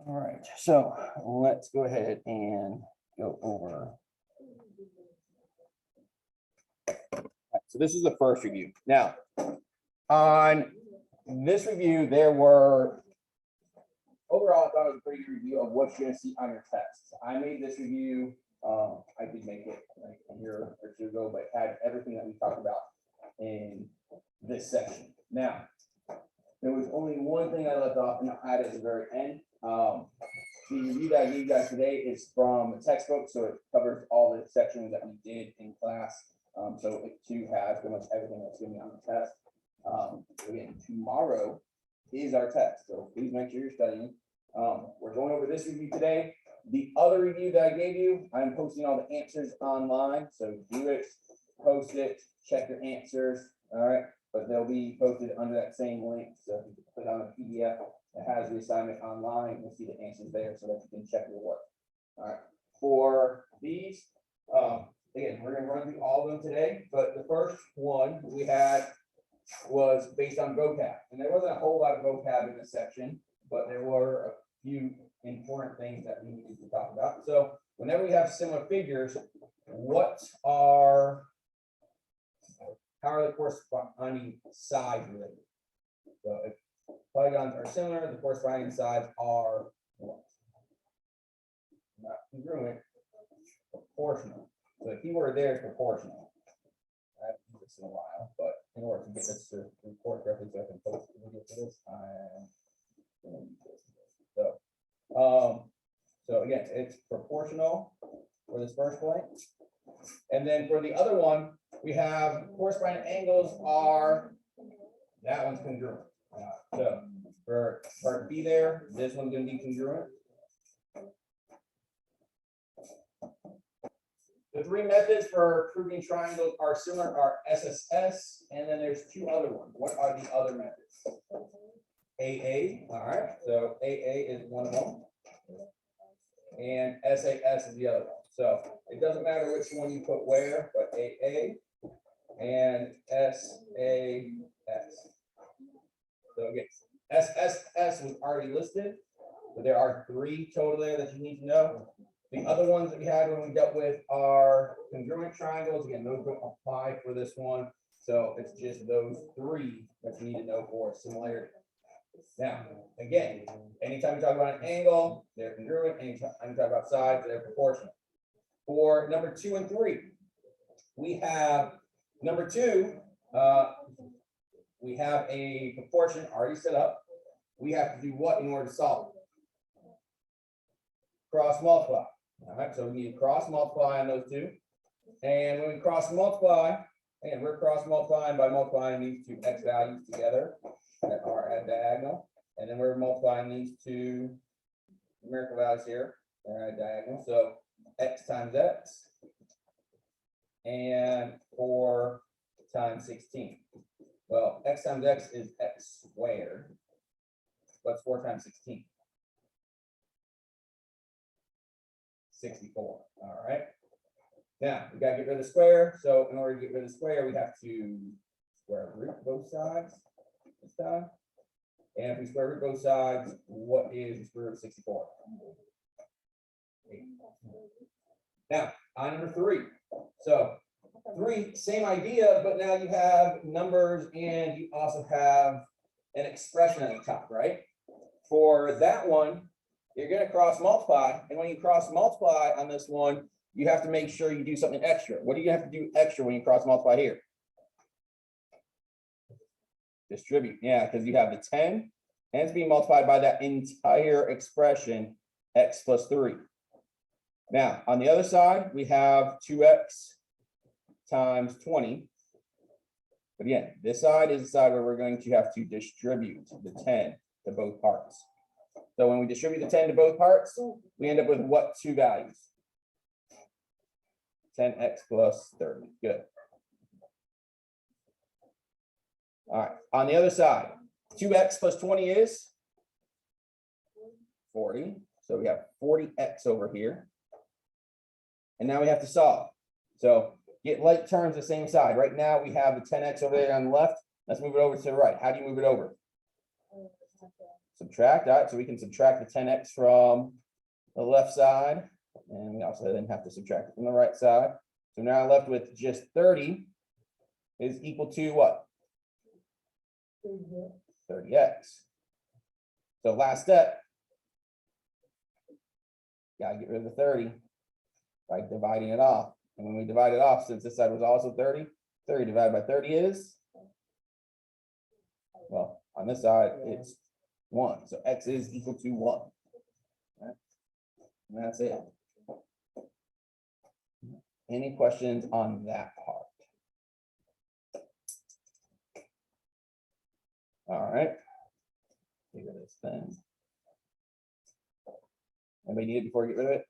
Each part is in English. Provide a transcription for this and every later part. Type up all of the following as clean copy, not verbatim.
All right, so let's go ahead and go over. So this is the first review. Now, on this review, there were, overall, I thought it was a pretty good review of what you're going to see on your tests. I made this review, I did make it like a year or two ago, but it had everything that we talked about in this section. Now, there was only one thing I left off and I added at the very end. The review that I gave you guys today is from the textbook, so it covers all the sections that we did in class. So it too has pretty much everything that's going to be on the test. Again, tomorrow is our test, so please make sure you're studying. We're going over this review today. The other review that I gave you, I'm posting all the answers online, so do it, post it, check your answers, all right? But they'll be posted under that same link, so if you click on the PDF that has the assignment online, you'll see the answers there so that you can check your work. All right, for these, again, we're going to run through all of them today, but the first one we had was based on vocab, and there wasn't a whole lot of vocab in this section, but there were a few important things that we needed to talk about. So whenever we have similar figures, how are the corresponding sides related? So if polygons are similar, the corresponding sides are what? Not congruent, proportional. So the keyword there is proportional. I haven't used this in a while, but in order to get this to report correctly, so I can post the video for this, I'm going to use this. So again, it's proportional for this first point. And then for the other one, we have corresponding angles are, that one's congruent. So for part B there, this one's going to be congruent. The three methods for proving triangles are similar are SSS, and then there's two other ones. What are the other methods? AA, all right, so AA is one of them, and SAS is the other one. So it doesn't matter which one you put where, but AA and SAS. So again, SSS was already listed, but there are three total there that you need to know. The other ones that we had when we dealt with are congruent triangles. Again, those don't apply for this one. So it's just those three that you need to know for similarity. Now, again, anytime you talk about an angle, they're congruent. Anytime you talk about sides, they're proportional. For number 2 and 3, we have number 2, we have a proportion already set up. We have to do what in order to solve it? Cross multiply. All right, so we need to cross multiply on those two. And when we cross multiply, again, we're cross multiplying by multiplying these two x values together that are at diagonal. And then we're multiplying these two numerical values here that are at diagonal. So x times x and 4 times 16. Well, x times x is x squared. What's 4 times 16? 64. All right. Now we got to get rid of the square. So in order to get rid of the square, we have to square root both sides this time. And if we square root both sides, what is the square root of 64? 8. Now on number 3. So 3, same idea, but now you have numbers and you also have an expression at the top, right? For that one, you're going to cross multiply. And when you cross multiply on this one, you have to make sure you do something extra. What do you have to do extra when you cross multiply here? Distribute. Yeah, because you have the 10 and it's being multiplied by that entire expression, x plus 3. Now, on the other side, we have 2x times 20. But again, this side is the side where we're going to have to distribute the 10 to both parts. So when we distribute the 10 to both parts, we end up with what two values? 10x plus 30. Good. All right. On the other side, 2x plus 20 is 40. So we have 40x over here. And now we have to solve. So get like terms the same side. Right now we have the 10x over there on the left. Let's move it over to the right. How do you move it over? Subtract, all right, so we can subtract the 10x from the left side, and we also then have to subtract it from the right side. So now I'm left with just 30 is equal to what? 30x. So last step, gotta get rid of the 30 by dividing it off. And when we divide it off, since this side was also 30, 30 divided by 30 is, well, on this side, it's 1. So x is equal to 1. Right? And that's it. Any questions on that part? All right. Get rid of this thing. Anybody need it before I get rid of it?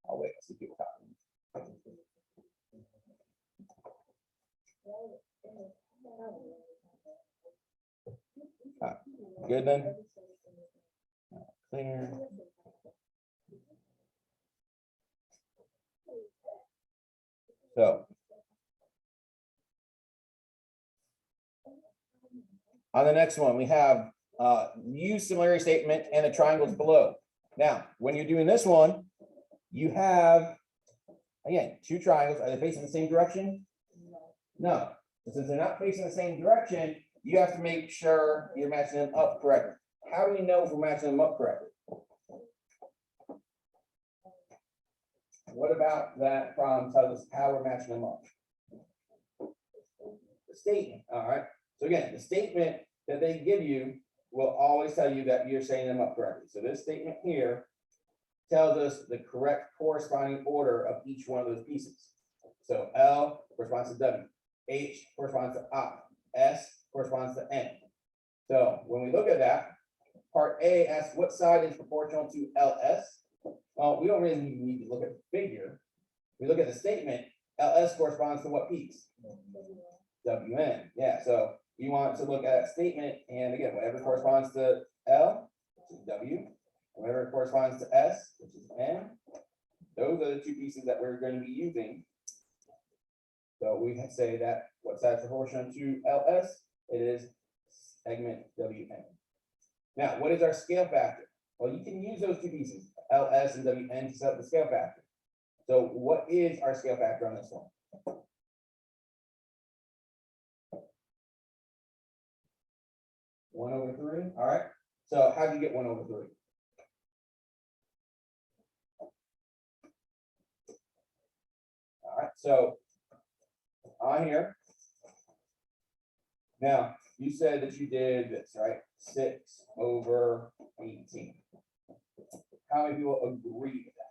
I'll wait. I'll see people copying. Good then? Clear. So on the next one, we have use similarity statement and the triangles below. Now, when you're doing this one, you have, again, two triangles. Are they facing the same direction? No. So since they're not facing the same direction, you have to make sure you're matching them up correctly. How do we know if we're matching them up correctly? What about that problem tells us how we're matching them up? The statement, all right. So again, the statement that they give you will always tell you that you're setting them up correctly. So this statement here tells us the correct corresponding order of each one of those pieces. So L corresponds to W, H corresponds to I, S corresponds to N. So when we look at that, part A asks what side is proportional to LS. Well, we don't really need to look at the figure. We look at the statement. LS corresponds to what piece? WN. Yeah, so you want to look at that statement, and again, whatever corresponds to L, which is W, whatever corresponds to S, which is N, those are the two pieces that we're going to be using. So we can say that what side is proportional to LS? It is segment WN. Now, what is our scale factor? Well, you can use those two pieces, LS and WN, to set up the scale factor. So what is our scale factor on this one? 1/3. All right. So how do you get 1/3? All right. So on here. Now you said that you did this, right? 6/18. How many people agree with that?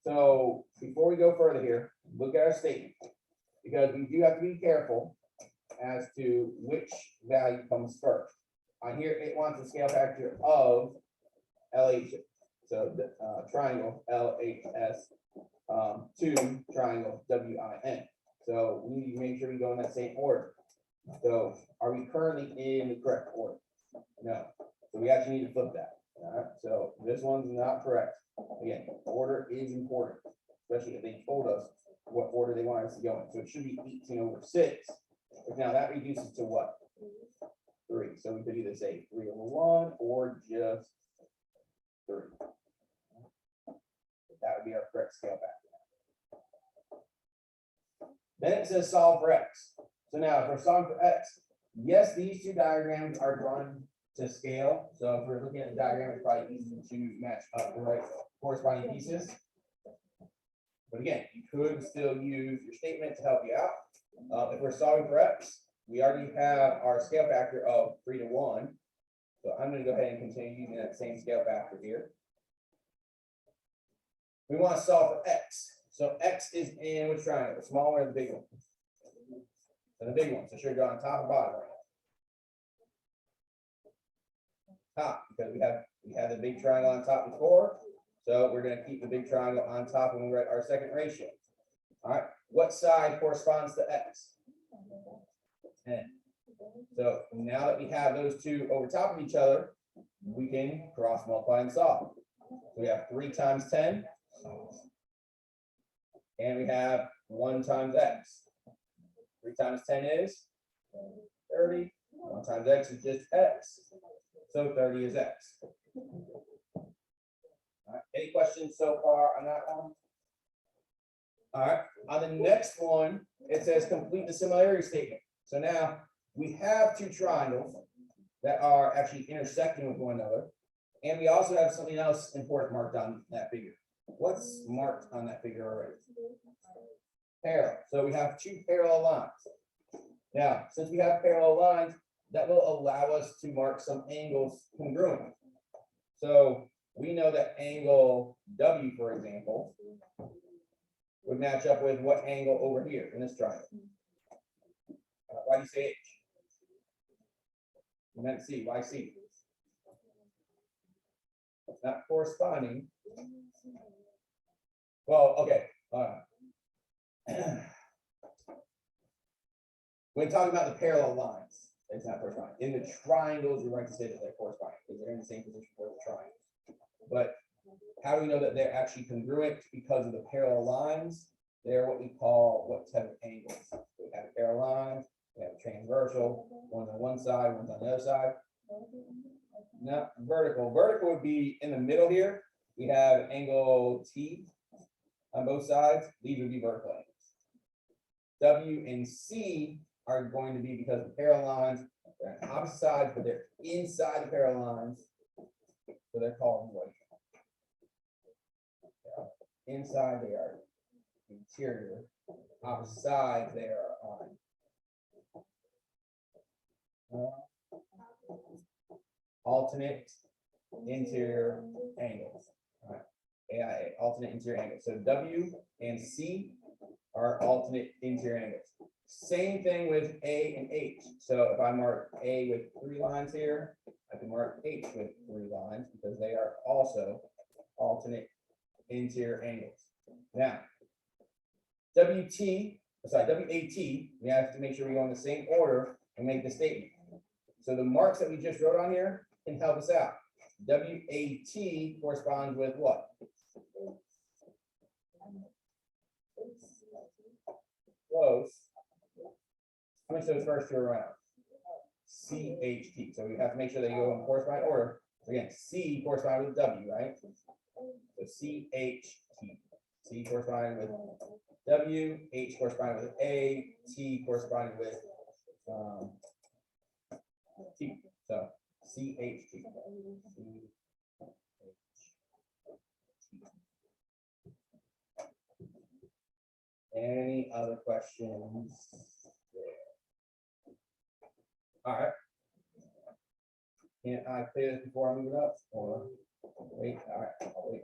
So before we go further here, look at our statement, because we do have to be careful as to which value comes first. On here, it wants a scale factor of LH, so the triangle LHS to triangle WIN. So we need to make sure we go in that same order. So are we currently in the correct order? No. So we actually need to flip that. All right. So this one's not correct. Again, order is important, especially if they told us what order they want us to go in. So it should be 18/6. But now that reduces to what? 3. So we could either say 3/1 or just 3. That would be our correct scale factor. Then it says solve for x. So now if we're solving for x, yes, these two diagrams are drawn to scale. So if we're looking at the diagram, it's probably easy to match up the right corresponding pieces. But again, you could still use your statement to help you out. If we're solving for x, we already have our scale factor of 3/1. So I'm going to go ahead and continue using that same scale factor here. We want to solve for x. So x is in which triangle? The small one or the big one? So the big one. So should go on top or bottom right? Top, because we have the big triangle on top before. So we're going to keep the big triangle on top when we write our second ratio. All right. What side corresponds to x? 10. So now that we have those two over top of each other, we can cross multiply and solve. So we have 3 times 10. And we have 1 times x. 3 times 10 is 30. 1 times x is just x. So 30 is x. All right. Any questions so far on that one? All right. On the next one, it says complete the similarity statement. So now we have 2 triangles that are actually intersecting with one another. And we also have something else important marked on that figure. What's marked on that figure already? Parallel. So we have 2 parallel lines. Now, since we have parallel lines, that will allow us to mark some angles congruent. So we know that angle W, for example, would match up with what angle over here in this triangle? Why do you say H? You meant C. Why C? It's not corresponding. Well, okay. When talking about the parallel lines, it's not corresponding. In the triangles, you're right to say that they're corresponding because they're in the same position for the triangles. But how do we know that they're actually congruent? Because of the parallel lines, they're what we call what type of angles. So we have a parallel line, we have a transversal, one's on one side, one's on the other side. Not vertical. Vertical would be in the middle here. We have angle T on both sides. These would be vertical angles. W and C are going to be, because the parallel lines are on opposite sides, but they're inside the parallel lines. So they're called what? Inside they are interior. Opposite sides they are on alternate interior angles. All right. AIA, alternate interior angles. So W and C are alternate interior angles. Same thing with A and H. So if I mark A with 3 lines here, I can mark H with 3 lines because they are also alternate interior angles. Now, WAT, we have to make sure we go in the same order and make the statement. So the marks that we just wrote on here can help us out. WAT corresponds with what? Close. How much those first 2 around? CHT. So we have to make sure that you go in corresponding order. So again, C corresponds with W, right? So CHT. C corresponding with W, H corresponding with A, T corresponding with T. So CHT. Any other questions there? All right. Can I clear this before I move it up? Or wait? All right, I'll wait.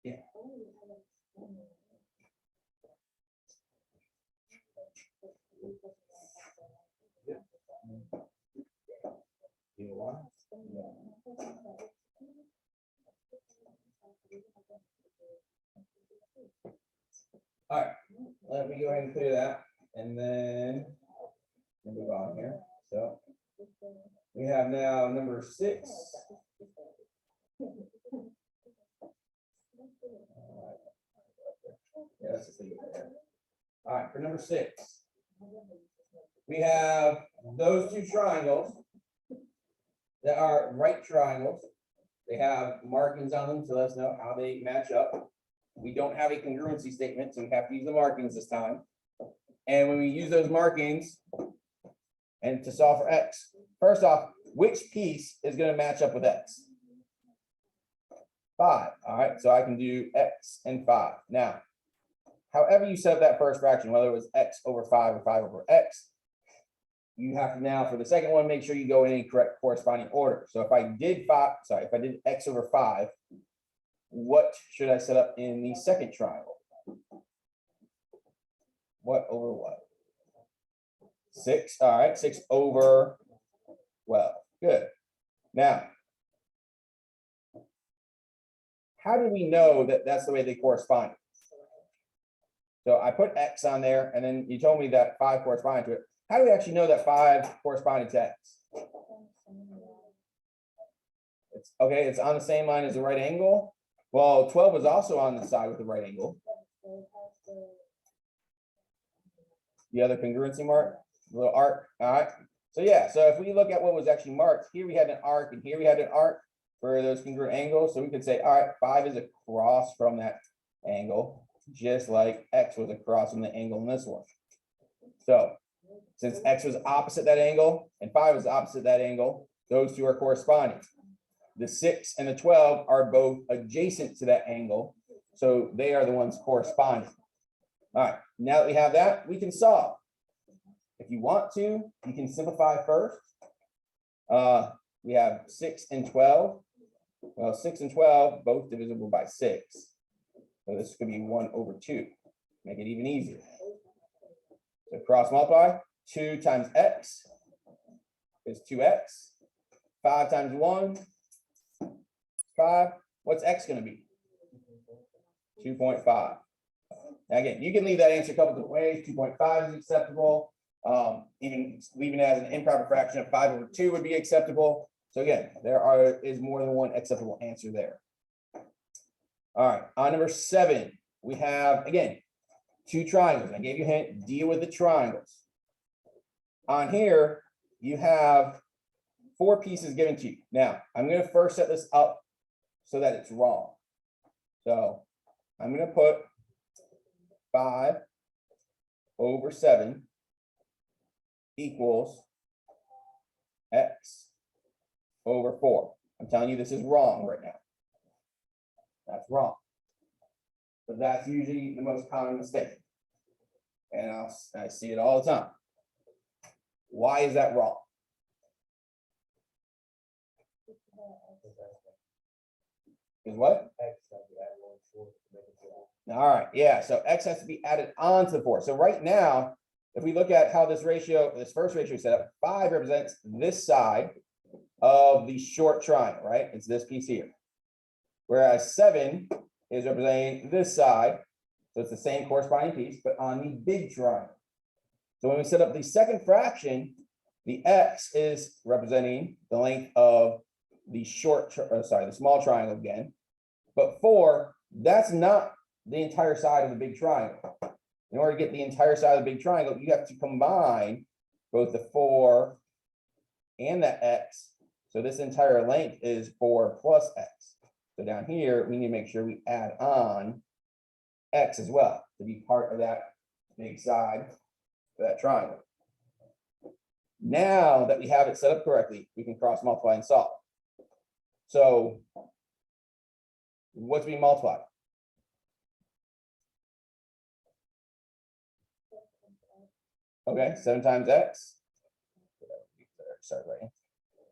Yeah. You want? Yeah. All right, let me go ahead and clear that, and then we'll move on here. So we have now number 6. Yeah, that's just leave it there. All right, for number 6, we have those 2 triangles that are right triangles. They have markings on them to let us know how they match up. We don't have a congruency statement, so we have to use the markings this time. And when we use those markings and to solve for x, first off, which piece is going to match up with x? 5. All right, so I can do x and 5. Now, however you set up that first fraction, whether it was x over 5 or 5 over x, you have to now, for the second one, make sure you go in a correct corresponding order. So if I did x over 5, what should I set up in the second triangle? What over what? 6. All right, 6 over 12. Good. Now, how do we know that that's the way they correspond? So I put X on there, and then you told me that 5 corresponded to it. How do we actually know that 5 corresponded to X? It's okay, it's on the same line as the right angle. Well, 12 was also on the side with the right angle. The other congruency mark, little arc. All right. So yeah, so if we look at what was actually marked, here we had an arc and here we had an arc for those congruent angles. So we could say, all right, 5 is across from that angle, just like X was across from the angle in this one. So since X was opposite that angle and 5 is opposite that angle, those two are corresponding. The 6 and the 12 are both adjacent to that angle, so they are the ones corresponding. All right, now that we have that, we can solve. If you want to, you can simplify first. We have 6 and 12. Well, 6 and 12, both divisible by 6. So this could be 1/2. Make it even easier. So cross multiply, 2 times X is 2X. 5 times 1, 5. What's X going to be? 2.5. Again, you can leave that answer a couple different ways. 2.5 is acceptable. Even leaving it as an improper fraction of 5/2 would be acceptable. So again, there is more than one acceptable answer there. All right, on number 7, we have, again, 2 triangles. I gave you a hint, deal with the triangles. On here, you have 4 pieces given to you. Now, I'm going to first set this up so that it's wrong. So I'm going to put 5/7 equals X/4. I'm telling you this is wrong right now. That's wrong. But that's usually the most common mistake. And I see it all the time. Why is that wrong? Is what? All right, yeah, so X has to be added on to the 4. So right now, if we look at how this first ratio is set up, 5 represents this side of the short triangle, right? It's this piece here. Whereas 7 is representing this side. So it's the same corresponding piece, but on the big triangle. So when we set up the second fraction, the X is representing the length of the the small triangle again. But 4, that's not the entire side of the big triangle. In order to get the entire side of the big triangle, you have to combine both the 4 and that X. So this entire length is 4 plus X. So down here, we need to make sure we add on X as well to be part of that big side of that triangle. Now that we have it set up correctly, we can cross multiply and solve. So what's being multiplied? Okay, 7 times X. Sorry, right.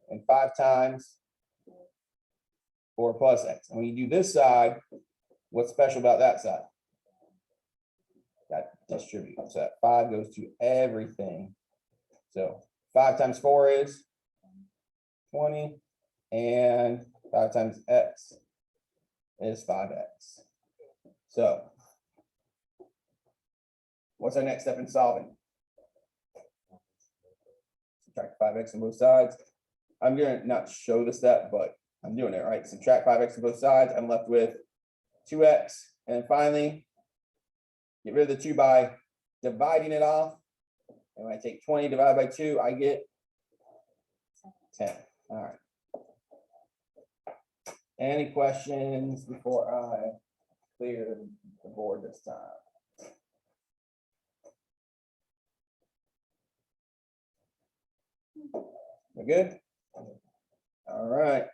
And 5 times 4 plus X. And when you do this side, what's special about that side? That distributes. So that 5 goes to everything. So 5 times 4 is 20. And 5 times X is 5X. So what's our next step in solving? Subtract 5X on both sides. I'm going to not show the step, but I'm doing it, right? Subtract 5X on both sides. I'm left with 2X. And then finally, get rid of the 2 by dividing it off. And when I take 20 divided by 2, I get 10. All right. Any questions before I clear the board this time? We're good? All right.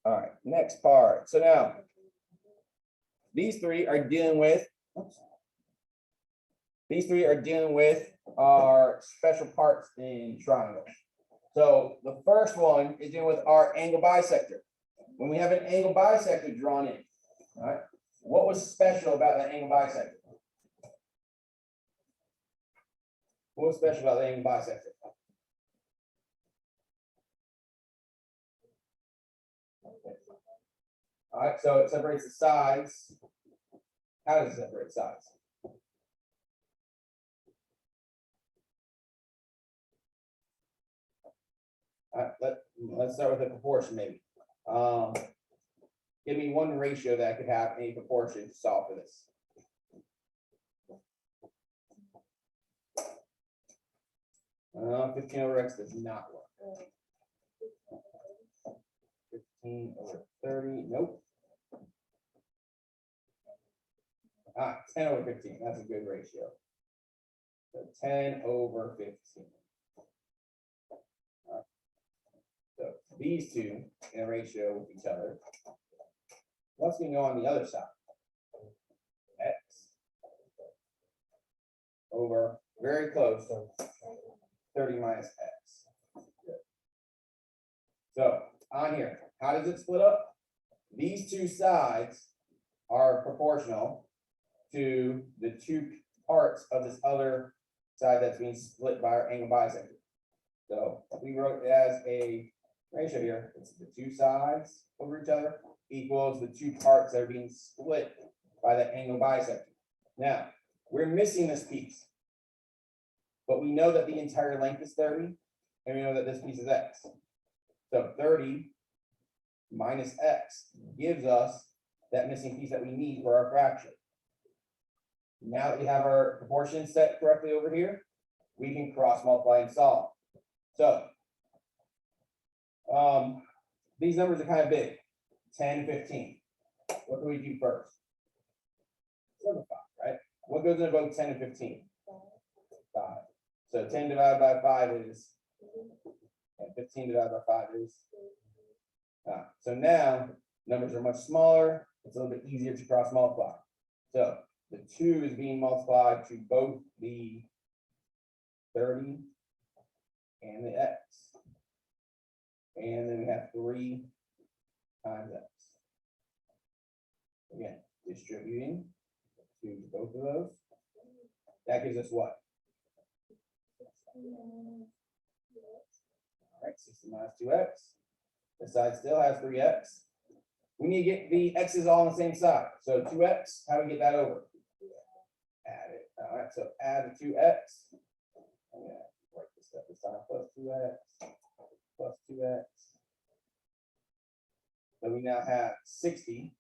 All right, next part. So now, these three are dealing with our special parts in triangles. So the first one is dealing with our angle bisector. When we have an angle bisector drawn in, all right, what was special about that angle bisector? What was special about the angle bisector? All right, so it separates the sides. How does it separate sides? All right, let's start with a proportion maybe. Give me one ratio that could have any proportion to solve for this. Uh, 15 over x does not work. 15 over 30, nope. 10 over 15, that's a good ratio. So 10 over 15. So these two in a ratio with each other. What's going to go on the other side? X over, very close, 30 minus x. Good. So on here, how does it split up? These two sides are proportional to the two parts of this other side that's being split by our angle bisector. So we wrote it as a ratio here. It's the two sides over each other equals the two parts that are being split by the angle bisector. Now, we're missing this piece, but we know that the entire length is 30, and we know that this piece is x. So 30 minus x gives us that missing piece that we need for our fraction. Now that we have our proportions set correctly over here, we can cross multiply and solve. So these numbers are kind of big, 10, 15. What can we do first? Simplify, right? What goes into both 10 and 15? 5. So 10 divided by 5 is, and 15 divided by 5 is. So now numbers are much smaller. It's a little bit easier to cross multiply. So the 2 is being multiplied to both the 30 and the x. And then we have 3 times x. Again, distributing to both of those. That gives us what? All right, 60 minus 2x. This side still has 3x. We need to get the x's all on the same side. So 2x, how do we get that over? Add it. All right, so add the 2x. I'm going to write this stuff this time. Plus 2x. Plus 2x. So we now have 60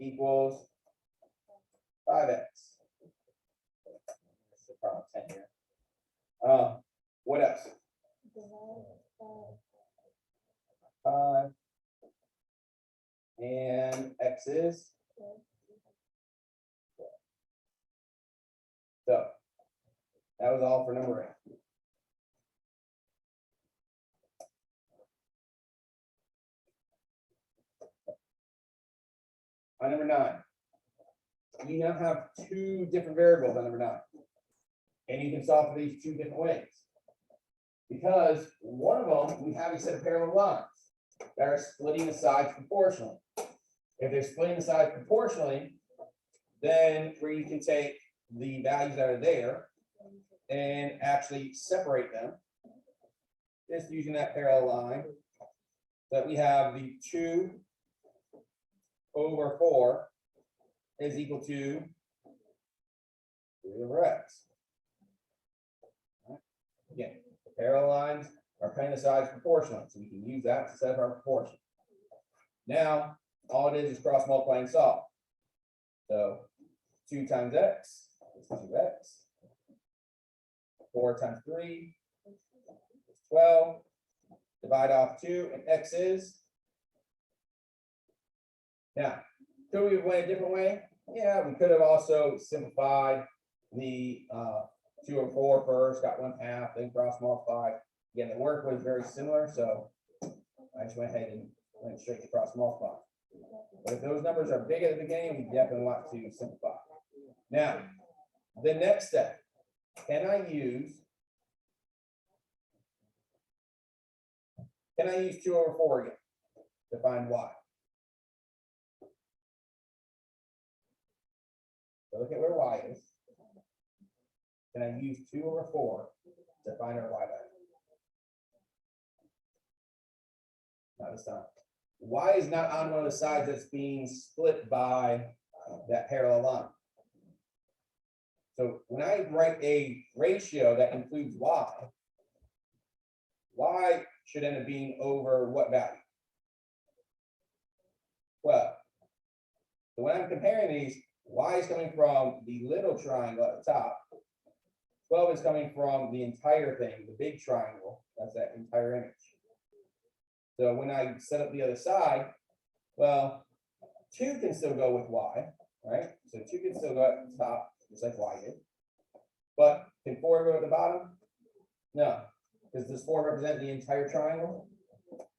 equals 5x. That's the problem 10 here. What else? 5. And x is? So that was all for number 8. On number 9, you now have 2 different variables on number 9. And you can solve for these 2 different ways. Because one of them, we have a set of parallel lines that are splitting the sides proportionally. If they're splitting the sides proportionally, then where you can take the values that are there and actually separate them, just using that parallel line, that we have the 2 over 4 is equal to 3 over x. Again, the parallel lines are cutting the sides proportionally, so we can use that to set up our proportion. Now, all it is cross multiply and solve. So 2 times x is 2x. 4 times 3 is 12. Divide off 2, and x is. Now, could we have went a different way? Yeah, we could have also simplified the 2 over 4 first, got 1/2, then cross multiplied. Again, the work was very similar, so I just went ahead and went straight to cross multiply. But if those numbers are big at the beginning, we definitely want to simplify. Now, the next step, can I use 2 over 4 again to find y? So look at where y is. Can I use 2 over 4 to find our y value? Not this time. y is not on one of the sides that's being split by that parallel line. So when I write a ratio that includes y should end up being over what value? 12. So when I'm comparing these, y is coming from the little triangle at the top. 12 is coming from the entire thing, the big triangle. That's that entire image. So when I set up the other side, well, 2 can still go with y, right? So 2 can still go at the top, just like y did. But can 4 go at the bottom? No. Does 4 represent the entire triangle?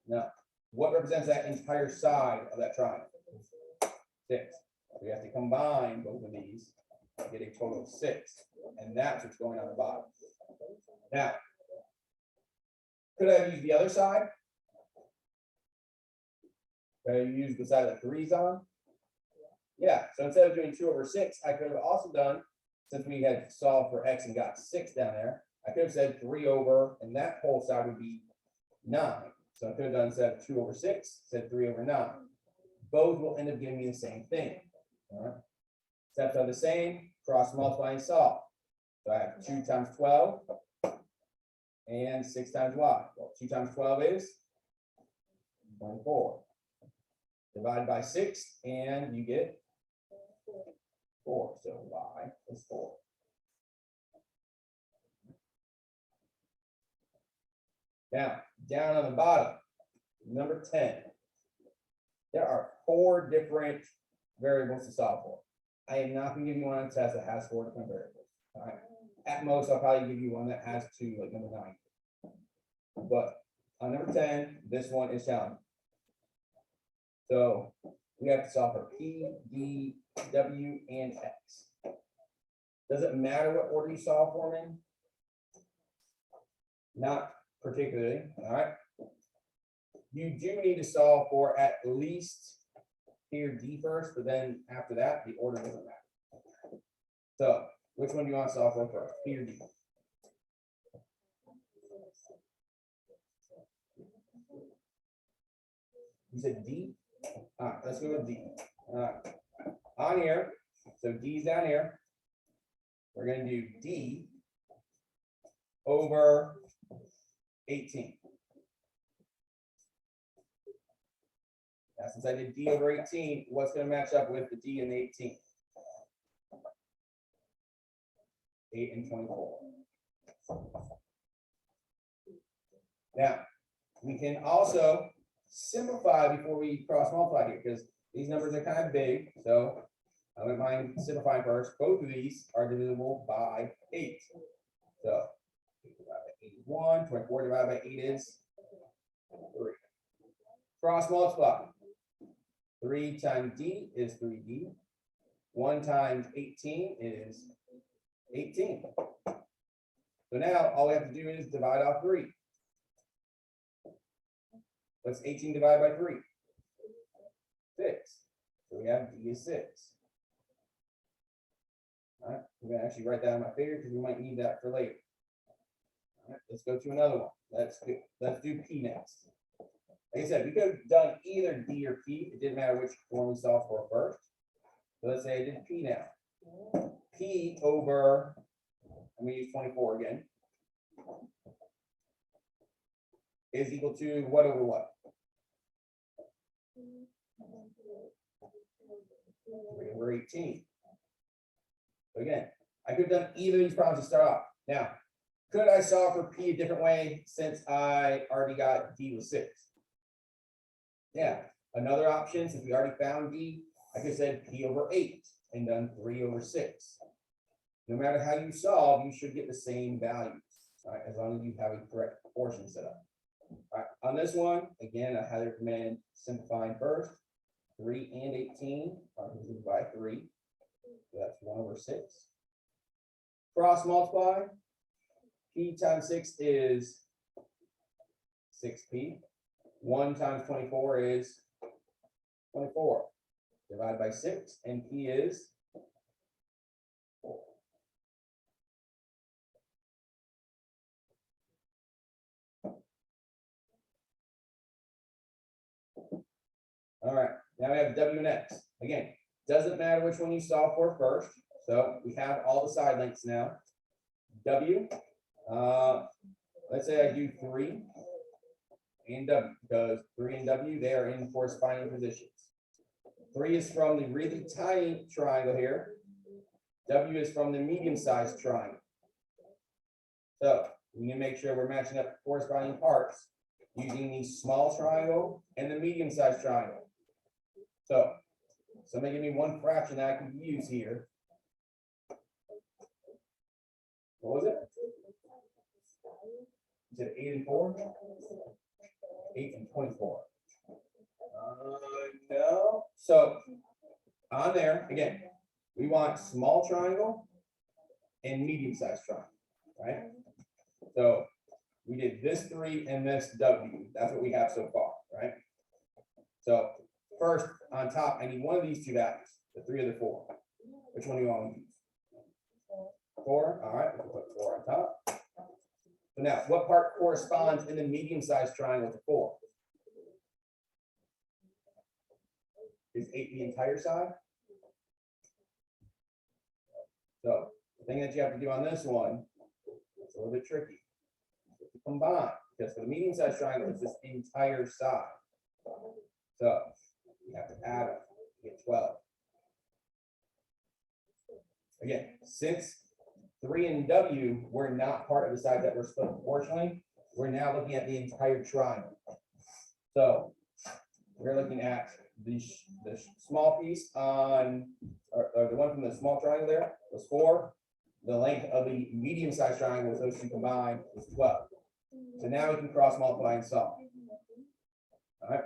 No. What represents that entire side of that triangle? 6. We have to combine both of these to get a total of 6. And that's what's going on the bottom. Now, could I have used the other side? Could I have used the side that 3's on? Yeah, so instead of doing 2 over 6, I could have also done, since we had solved for x and got 6 down there, I could have said 3 over, and that whole side would be 9. So I could have done instead of 2 over 6, said 3 over 9. Both will end up giving me the same thing. All right. Steps are the same, cross multiply and solve. So I have 2 times 12 and 6 times y. Well, 2 times 12 is 24. Divide by 6 and you get 4. So y is 4. Now, down on the bottom, number 10. There are 4 different variables to solve for. I am not going to give you one on a test that has 4 different variables. All right. At most, I'll probably give you one that has 2, like number 9. But on number 10, this one is challenging. So we have to solve for P, D, W, and X. Does it matter what order you solve for them in? Not particularly. All right. You do need to solve for at least here D first, but then after that, the order doesn't matter. So which one do you want to solve for first? P or D? You said D? All right, let's go with D. All right. On here, so D's down here. We're going to do D over 18. Now, since I did D over 18, what's going to match up with the D and the 18? 8 and 24. Now, we can also simplify before we cross multiply here, because these numbers are kind of big. So I wouldn't mind simplifying first. Both of these are divisible by 8. So 8 divided by 8 is 1. 24 divided by 8 is 3. Cross multiply. 3 times D is 3D. 1 times 18 is 18. So now all we have to do is divide off 3. What's 18 divided by 3? 6. So we have D is 6. All right, I'm going to actually write that on my finger because we might need that for later. All right, let's go to another one. Let's do P next. Like I said, we could have done either D or P. It didn't matter which form we solved for first. So let's say I did P now. P over, I'm going to use 24 again, is equal to what over what? 3 over 18. So again, I could have done either of these problems to start off. Now, could I solve for P a different way since I already got D with 6? Yeah, another option, since we already found D, I could have said P over 8 and done 3 over 6. No matter how you solve, you should get the same values, right, as long as you have a correct proportion set up. All right, on this one, again, I highly recommend simplifying first. 3 and 18 are divided by 3. So that's 1 over 6. Cross multiply. P times 6 is 6P. 1 times 24 is 24. Divide by 6, and P is 4. All right, now we have W and X. Again, doesn't matter which one you solve for first. So we have all the side lengths now. W, let's say I do 3 and W, because 3 and W, they are in corresponding positions. 3 is from the really tiny triangle here. W is from the medium-sized triangle. So we need to make sure we're matching up corresponding parts using the small triangle and the medium-sized triangle. So somebody give me one fraction that I can use here. What was it? You said 8 and 4? 8 and 24. No. So on there, again, we want small triangle and medium-sized triangle, right? So we did this 3 and this W. That's what we have so far, right? So first, on top, I need one of these two values, the 3 or the 4. Which one do you want to use? 4. All right, we'll put 4 on top. So now, what part corresponds in the medium-sized triangle to 4? Is 8 the entire side? So the thing that you have to do on this one, it's a little bit tricky. You have to combine, because for the medium-sized triangle, it's this entire side. So you have to add up to get 12. Again, since 3 and W were not part of the side that were split proportionally, we're now looking at the entire triangle. So we're looking at the small piece on, or the one from the small triangle there was 4. The length of the medium-sized triangle with those two combined was 12. So now we can cross multiply and solve. All right.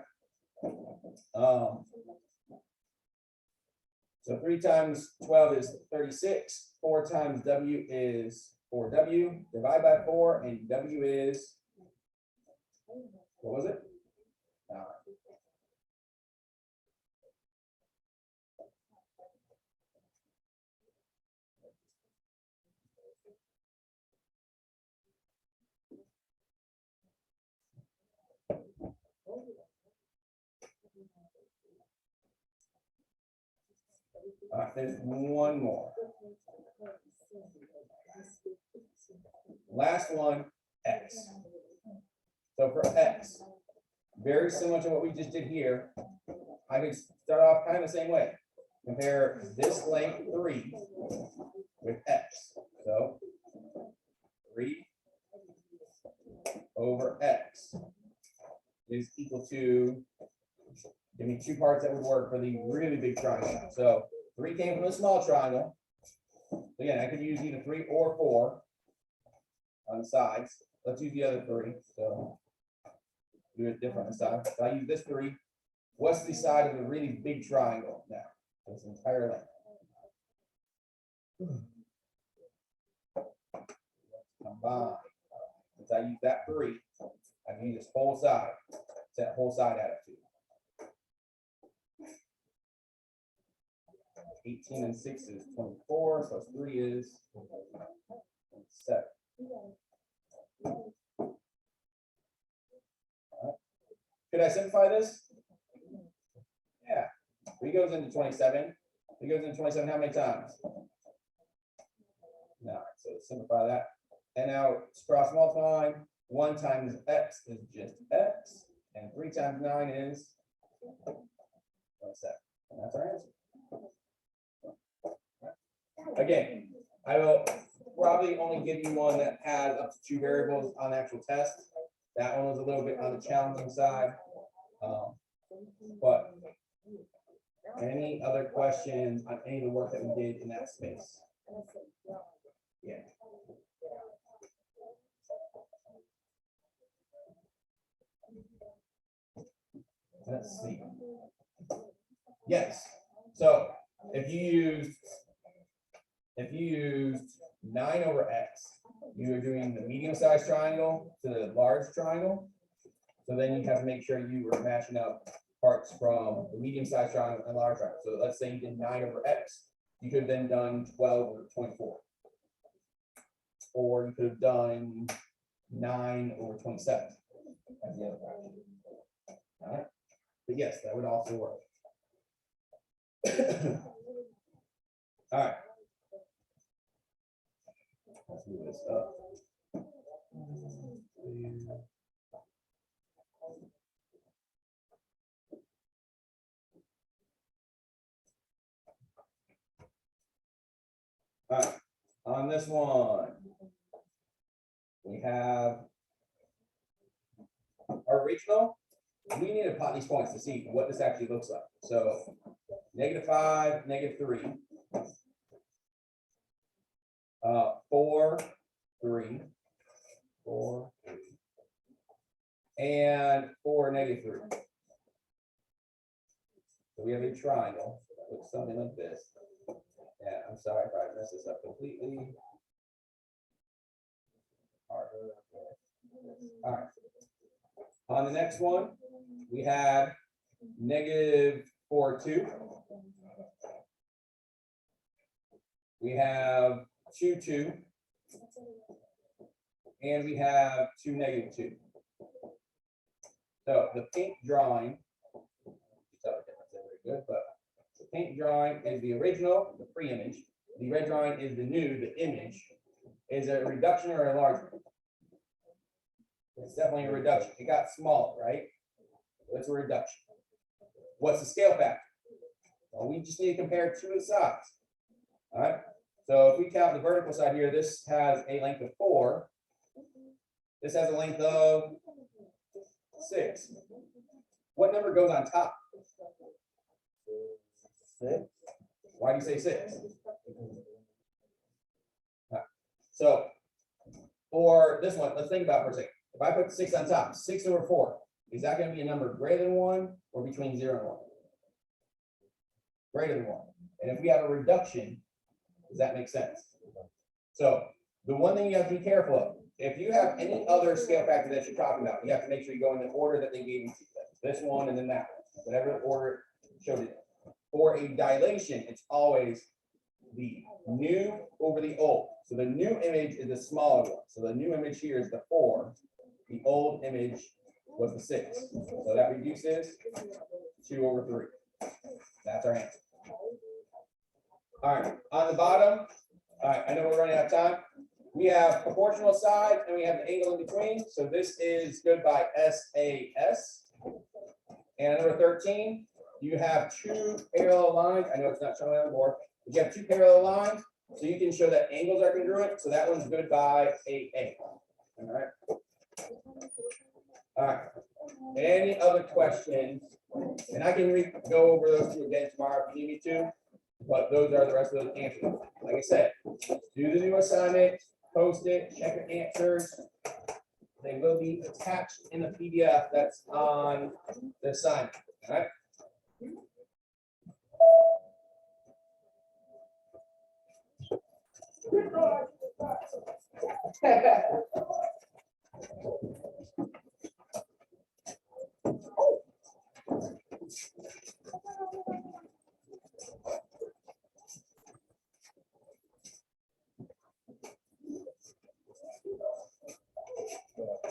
So 3 times 12 is 36. 4 times W is 4W. Divide by 4, and W is, what was it? All right. There's one more. Last one, X. So for X, very similar to what we just did here, I could start off kind of the same way. Compare this length 3 with X. So 3 over X is equal to, give me 2 parts that would work for the really big triangle. So 3 came from a small triangle. Again, I could use either 3 or 4 on the sides. Let's use the other 3. So do it different on the side. So I use this 3. What's the side of the really big triangle now? This entire length. Combine. Since I use that 3, I can use this whole side. That whole side added to. 18 and 6 is 24, so 3 is 7. Could I simplify this? Yeah. 3 goes into 27. 3 goes into 27 how many times? No, so simplify that. And now cross multiply. 1 times X is just X. And 3 times 9 is 27. And that's our answer. Again, I will probably only give you one that has up to 2 variables on the actual test. That one was a little bit on the challenging side. But any other questions on any of the work that we did in that space? Yeah. Let's see. Yes. So if you used 9 over X, you are doing the medium-sized triangle to the large triangle. So then you have to make sure you were matching up parts from the medium-sized triangle and large triangle. So let's say you did 9 over X, you could have then done 12 over 24. Or you could have done 9 over 27 as the other fraction. All right. But yes, that would also work. All right. Let's move this up. All right. On this one, we have our original. We need to plot these points to see what this actually looks like. So -5, -3, 4, 3, 4, 3, and 4, -3. So we have a triangle that looks something like this. Yeah, I'm sorry if I messed this up completely. All right. On the next one, we have -4, 2. We have 2, 2. And we have 2, -2. So the pink drawing, very good, but the pink drawing is the original, the pre-image. The red drawing is the new, the image. Is it a reduction or a enlargement? It's definitely a reduction. It got smaller, right? That's a reduction. What's the scale factor? Well, we just need to compare two of the sides. All right. So if we count the vertical side here, this has a length of 4. This has a length of 6. What number goes on top? 6. Why do you say 6? Right. So for this one, let's think about it for a second. If I put 6 on top, 6 over 4, is that going to be a number greater than 1 or between 0 and 1? Greater than 1. And if we have a reduction, does that make sense? So the one thing you have to be careful of, if you have any other scale factor that you're talking about, you have to make sure you go in the order that they gave you. This one and then that one, whatever order showed it. For a dilation, it's always the new over the old. So the new image is the smaller one. So the new image here is the 4. The old image was the 6. So that reduces 2 over 3. That's our answer. All right, on the bottom, all right, I know we're running out of time. We have proportional sides and we have the angle in between. So this is good by SAS. And number 13, you have 2 parallel lines. I know it's not showing on the board, but you have 2 parallel lines. So you can show that angles are congruent. So that one's good by AA. All right. All right. Any other questions? And I can go over those two again tomorrow if you need me to. But those are the rest of those answers. Like I said, do the new assignment, post it, check your answers. They will be attached in the PDF that's on the assignment. All right.